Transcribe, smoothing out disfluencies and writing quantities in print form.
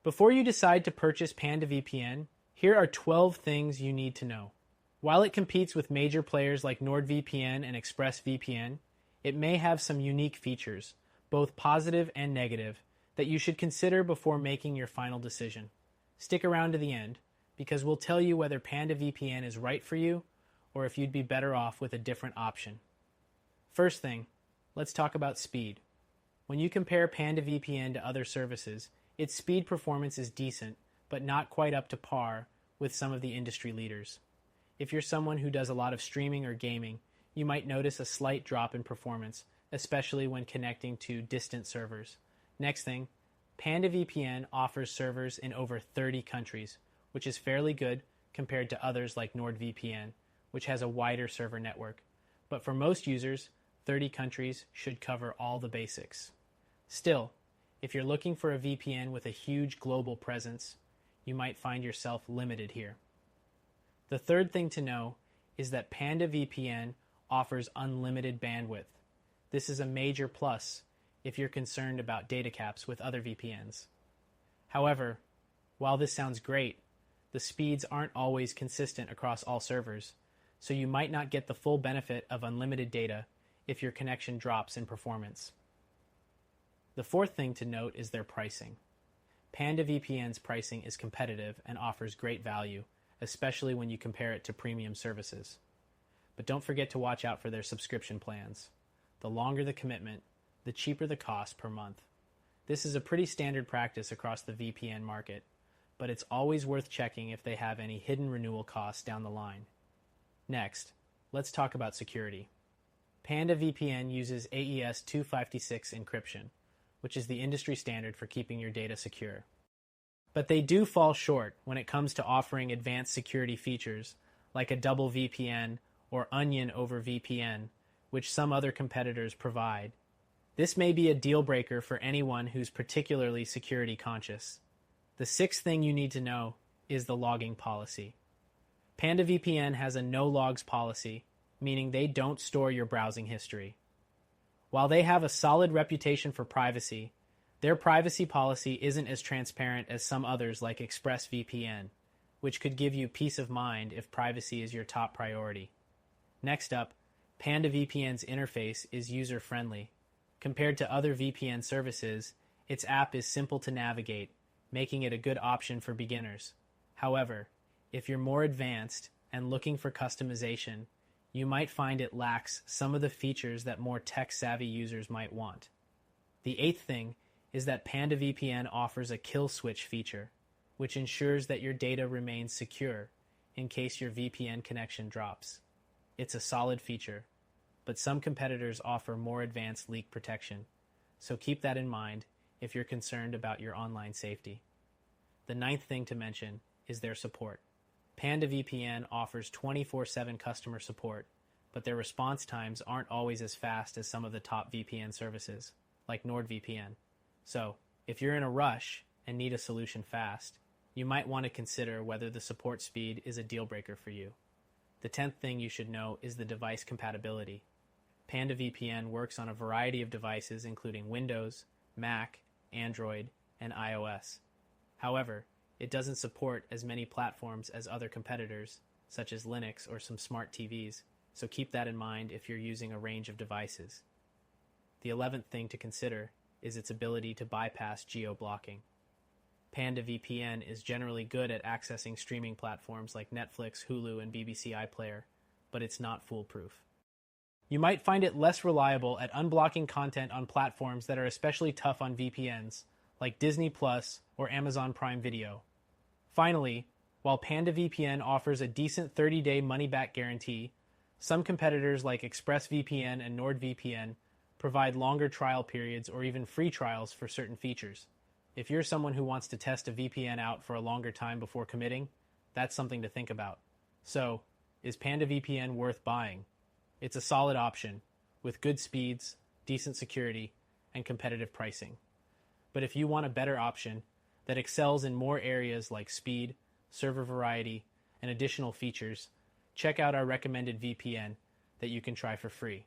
Before you decide to purchase PandaVPN, here are 12 things you need to know. While it competes with major players like NordVPN and ExpressVPN, it may have some unique features, both positive and negative, that you should consider before making your final decision. Stick around to the end, because we'll tell you whether PandaVPN is right for you or if you'd be better off with a different option. First thing, let's talk about speed. When you compare PandaVPN to other services, its speed performance is decent, but not quite up to par with some of the industry leaders. If you're someone who does a lot of streaming or gaming, you might notice a slight drop in performance, especially when connecting to distant servers. Next thing, PandaVPN offers servers in over 30 countries, which is fairly good compared to others like NordVPN, which has a wider server network. But for most users, 30 countries should cover all the basics. Still, if you're looking for a VPN with a huge global presence, you might find yourself limited here. The third thing to know is that PandaVPN offers unlimited bandwidth. This is a major plus if you're concerned about data caps with other VPNs. However, while this sounds great, the speeds aren't always consistent across all servers, so you might not get the full benefit of unlimited data if your connection drops in performance. The fourth thing to note is their pricing. PandaVPN's pricing is competitive and offers great value, especially when you compare it to premium services. But don't forget to watch out for their subscription plans. The longer the commitment, the cheaper the cost per month. This is a pretty standard practice across the VPN market, but it's always worth checking if they have any hidden renewal costs down the line. Next, let's talk about security. PandaVPN uses AES 256 encryption, which is the industry standard for keeping your data secure. But they do fall short when it comes to offering advanced security features like a double VPN or onion over VPN, which some other competitors provide. This may be a deal breaker for anyone who's particularly security conscious. The sixth thing you need to know is the logging policy. PandaVPN has a no logs policy, meaning they don't store your browsing history. While they have a solid reputation for privacy, their privacy policy isn't as transparent as some others like ExpressVPN, which could give you peace of mind if privacy is your top priority. Next up, PandaVPN's interface is user-friendly. Compared to other VPN services, its app is simple to navigate, making it a good option for beginners. However, if you're more advanced and looking for customization, you might find it lacks some of the features that more tech-savvy users might want. The eighth thing is that PandaVPN offers a kill switch feature, which ensures that your data remains secure in case your VPN connection drops. It's a solid feature, but some competitors offer more advanced leak protection, so keep that in mind if you're concerned about your online safety. The ninth thing to mention is their support. PandaVPN offers 24/7 customer support, but their response times aren't always as fast as some of the top VPN services, like NordVPN. So, if you're in a rush and need a solution fast, you might want to consider whether the support speed is a deal breaker for you. The 10th thing you should know is the device compatibility. PandaVPN works on a variety of devices including Windows, Mac, Android, and iOS. However, it doesn't support as many platforms as other competitors, such as Linux or some smart TVs, so keep that in mind if you're using a range of devices. The 11th thing to consider is its ability to bypass geo-blocking. PandaVPN is generally good at accessing streaming platforms like Netflix, Hulu, and BBC iPlayer, but it's not foolproof. You might find it less reliable at unblocking content on platforms that are especially tough on VPNs, like Disney Plus or Amazon Prime Video. Finally, while PandaVPN offers a decent 30-day money-back guarantee, some competitors like ExpressVPN and NordVPN provide longer trial periods or even free trials for certain features. If you're someone who wants to test a VPN out for a longer time before committing, that's something to think about. So, is PandaVPN worth buying? It's a solid option, with good speeds, decent security, and competitive pricing. But if you want a better option that excels in more areas like speed, server variety, and additional features, check out our recommended VPN that you can try for free.